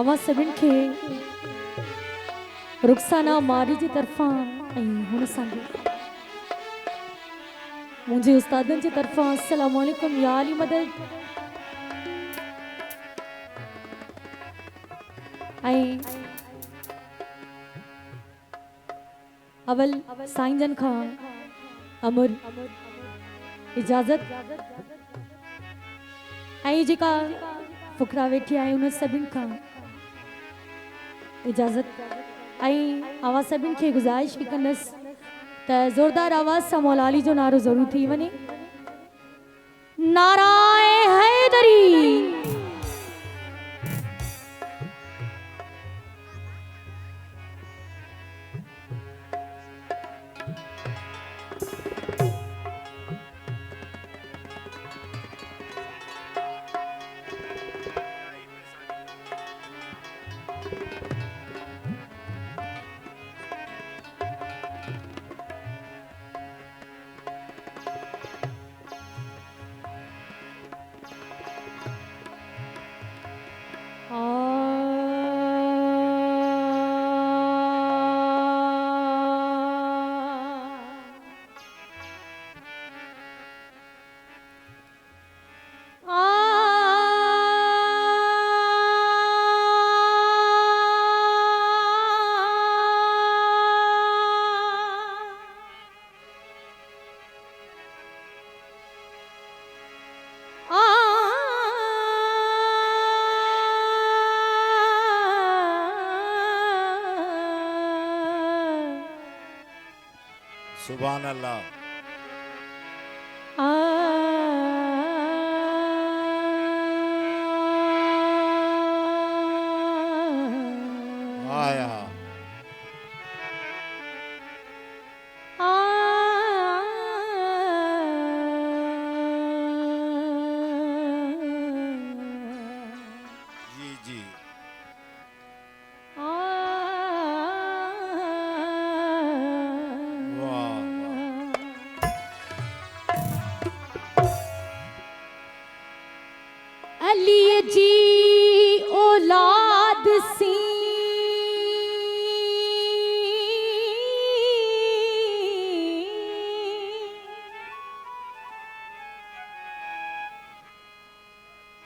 अवां सभिनि खे रुखसाना मारी जी तरफ़ां ऐं हुन सां गॾु मुंहिंजे उस्तादनि जी तरफ़ां अस्सलामु अलैकुम या अली मदद ऐं अवल साईं जन खां अमर इजाज़त ऐं जेका फुकरा वेठी आहे उन सभिनि खां इजाज़त ऐं आवाज़ सभिनि खे गुज़ारिश बि कंदसि त ज़ोरदार आवाज़ सां मौला अली जो नारो ज़रूर थी वञे। नाराए हैदरी सुभान अल्लाह। आया जी जी वाह अली जी औलाद सी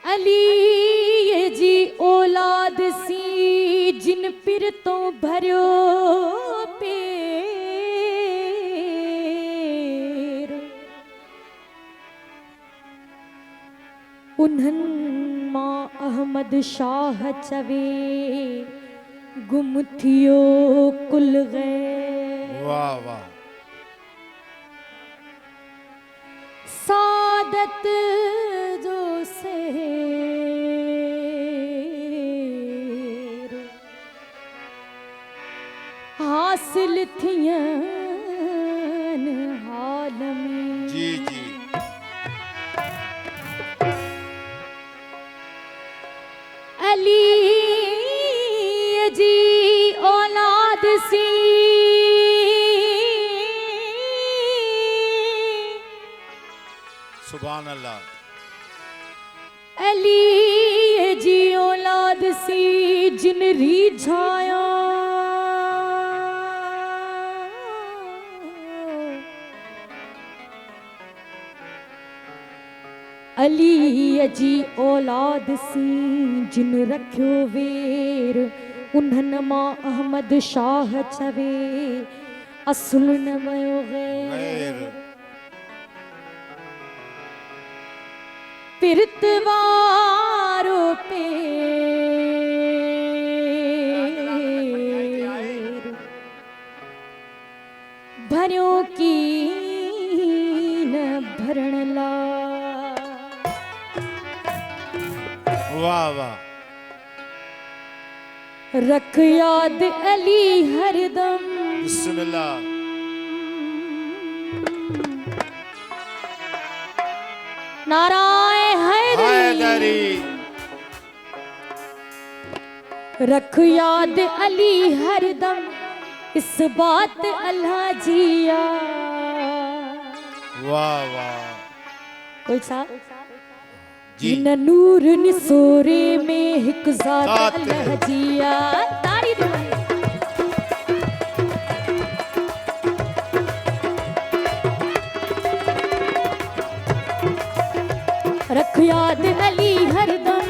अली जी औलाद सी जिन पिर तो भरियो पेर उन्हनि मां अहमद शाह चवे गुम थियो कुल गैर वाह वाह सादत जो शेर हासिल थियन हाल में जी जी अली जी औलाद सी सुभान अल्लाह। अली जी औलाद सी जिन रिझाया अली जी औलाद सी जिन रखियो वेर उन्हनि मां अहमद शाह चवे असुल न मयो गैर गैर पिरत वारो पेर भरियो की न भरण ला वाह वाह रख याद अली हरदम बिस्मिल्लाह नाराए हैदरी रख याद अली हरदम इस बात अल्लाह जिया वाह वाह कोई सा जी न नूर निसोरे में हिक ज़ात ज़ात अल्लाह है। जिया ताड़ी दो रख याद अली हरदम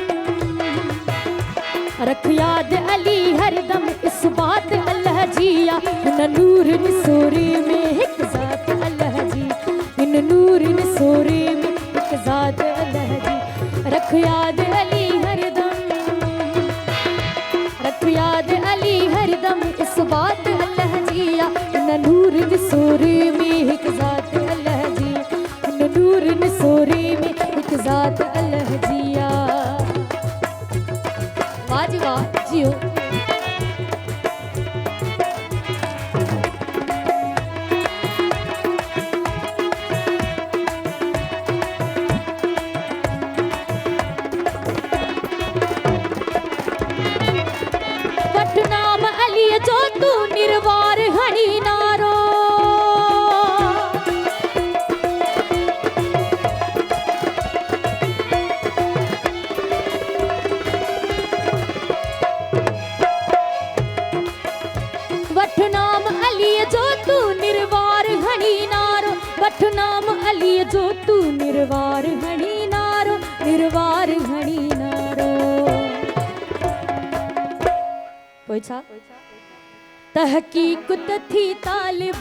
रख याद अली हरदम इस बात अल्लाह जिया न नूर निसोरे में हिक ज़ात अल्लाह जी इन नूर निसोरे में हिक ज़ात अल्लाह जी रख याद अली हरदम रख याद अली हरदम इस बात अल्लाह जिया न नूर निसोरे में हिक ज़ात अल्लाह जी न नूर निसोरे में हिक ज़ात अल्लाह जिया वाह जी वाह जियो वठ नाम अली जो तू निर्वार हणी नारो वठ नाम अली जो तू निर्वार हणी नारो वठ नाम अली जो तू निर्वार हणी नारो निर्वार हणी नारो पोइछा तहकीक थी तालिब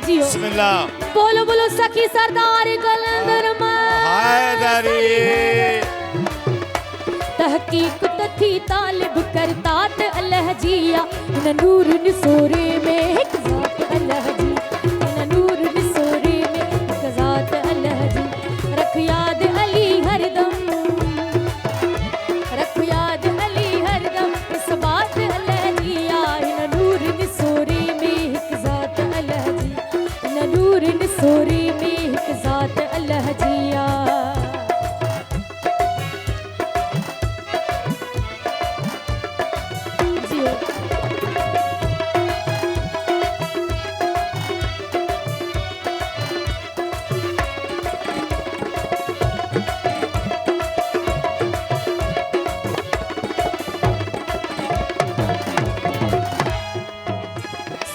जियो बिस्मिल्लाह बोलो बोलो सखी सरदार कलंदर हैदरी तहकीक थी तालिब करतात अल्लाह जिया न नूर निसोरे में हिक ज़ात अल्लाह जी न नूर निसोरे में हिक ज़ात अल्लाह जी रख याद अली हरदम रख याद अली हरदम इस बात अल्लाह जिया न नूर निसोरे में हिक ज़ात अल्लाह जी न नूर निसोरे में हिक ज़ात अल्लाह जिया जियो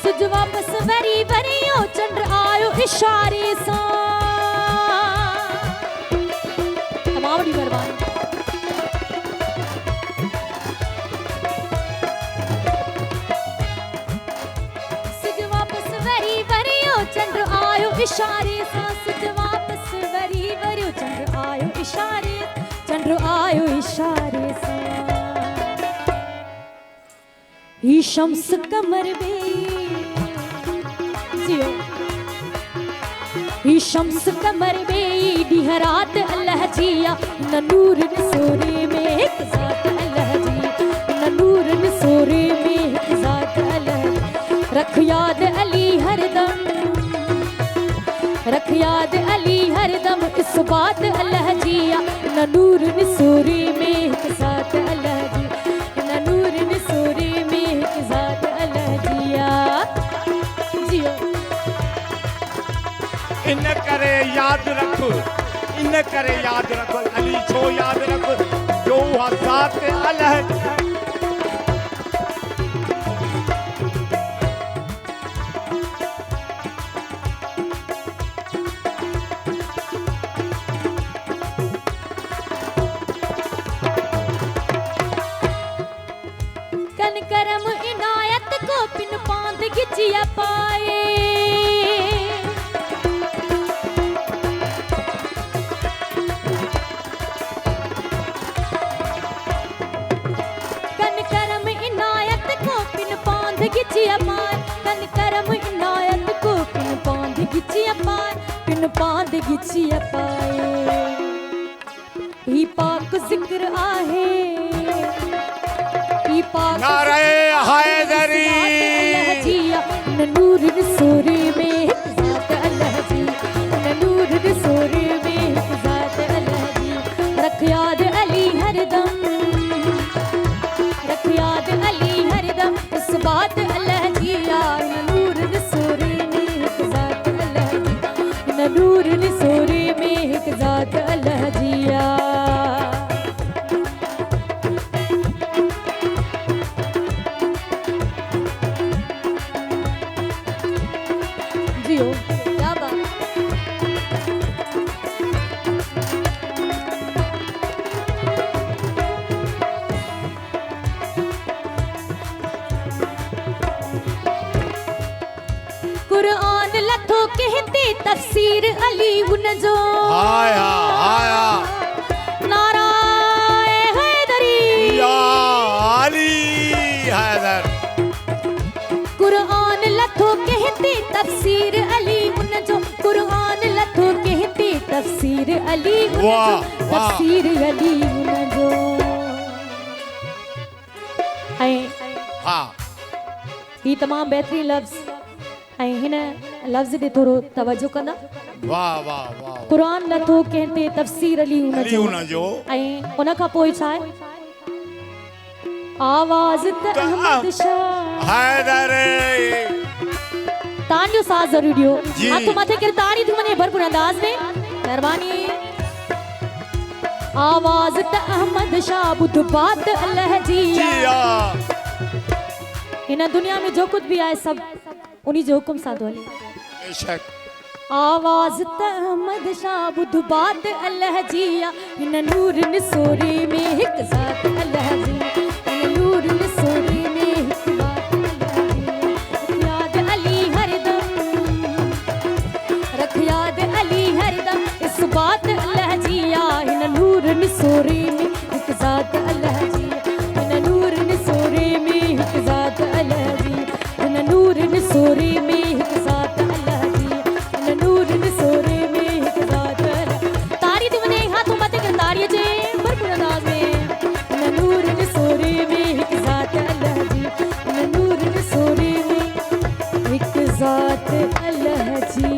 सुज वापस वरी वरियो चंद्र आयो इशारे सां तमावड़ी बरबान सुज वापस वरी वरियो चंद्र आयो इशारे सां सुज वापस वरी वरियो चंद्र आयो इशारे सां ही शम्स कमर बे जियो ही शम्स कमर बे डिहरात अल्लाह जिया न नूर निसोरे में हिक ज़ात अल्लाह जी न नूर निसोरे में हिक ज़ात अल्लाह जी रख याद अली हरदम रख याद अली हरदम इस बात अल्लाह जिया न नूर निसोरे में हिक ज़ात अल्लाह जी न नूर निसोरे में हिक ज़ात अल्लाह जिया जियो इन करे याद रख इन करे याद रख अली छो याद रख जो ज़ात अल्लाह कन करम इनायत को पिन पांद गिचिया पाए कन करम इनायत को पिन पांद गिचिया पाए कन करम इनायत को पिन पांद गिचिया पाए पिन पांद गिचिया पाए ही पाक जिक्र आहे नारे हैदरी न नूर निसोरे में हिक ज़ात अल्लाह जी न नूर निसोरे में हिक ज़ात अल्लाह जी रख याद अली हरदम रख याद अली हरदम इस बात अल्लाह जिया न नूर निसोरे में हिक ज़ात अल्लाह जी न नूर निसोरे में हिक ज़ात कहते तफसीर अली उन जो हाय हाय नाराए हैदरी या अली हैदर कुरान लथो कहते तफसीर अली उन जो कुरान लथो कहते तफसीर अली उन जो वाह, वाह। तफसीर अली उन जो हाँ ही तमाम बेहतरीन लफ्ज़ ऐं हिन लफ्ज़ ॾे थोरो तवजो कंदा वाह वाह वाह कुरान लथो कहते तफसीर अली उन अली जो उन जो ऐं उन खां पोइ छा आहे आवाज़ त अहमद शाह हैदर तव्हांजो साथ ज़रूरी ॾियो जी। हथ मथे करे ताड़ी थी वञे भरपूर अंदाज़ में महिरबानी आवाज़ त अहमद शाह ॿुध बात अल्लाह जी जिया हिन दुनिया में जो कुछ भी आहे सभु उन्हीं जे हुकुम सां थो हले बेशक आवाज़ त अहमद शाह ॿुध बात अल्लाह जी हिन नूर निसोरे में हिकु ज़ात अल्लाह जी हिन नूर निसोरे में हिकु बात अल्लाह जी याद अली हरदम रख याद अली हरदम इस बात अल्लाह जी हिन नूर निसोरे में हिकु ज़ात अल्लाह जी हिन नूर निसोरे में हिकु ज़ात अल्लाह जी हिन नूर निसोरे में हिकु ज़ात अल्लाह जी हिन नूर निसोरे में हिकु ज़ात अल्लाह ताड़ी थी वञे हाथों मथे करे ताड़ीअ जे भरपूर अंदाज़ में हिन नूर निसोरे में हिकु ज़ात अल्लाह जी हिन नूर निसोरे में हिकु ज़ात अल्लाह जी